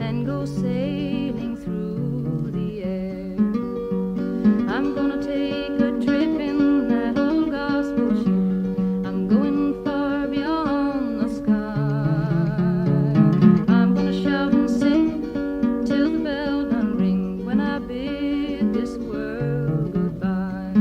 and go sailing through the air. I'm gonna take a trip in that old gospel ship. I'm going far beyond the sky. I'm gonna shout and sing till the bell done ring when I bid this world goodbye.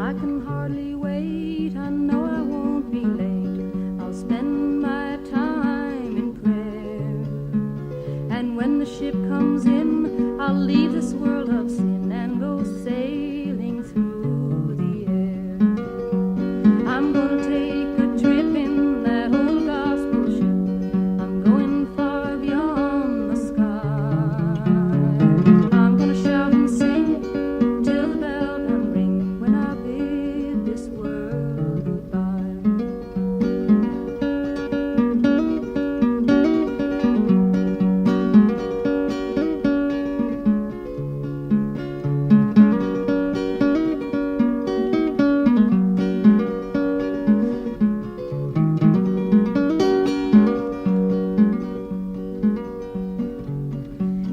I can hardly wait, I know I won't be late. I'll spend my time in prayer. And when the ship comes in, I'll leave this world of sin and go sailing through the air. I'm gonna take a trip in that old gospel ship. I'm going far beyond the sky. I'm gonna shout and sing till the bell done ring when I bid this world goodbye.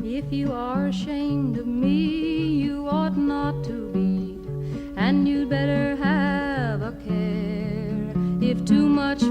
If you are ashamed of me, you ought not to be, and you'd better have a care. If too much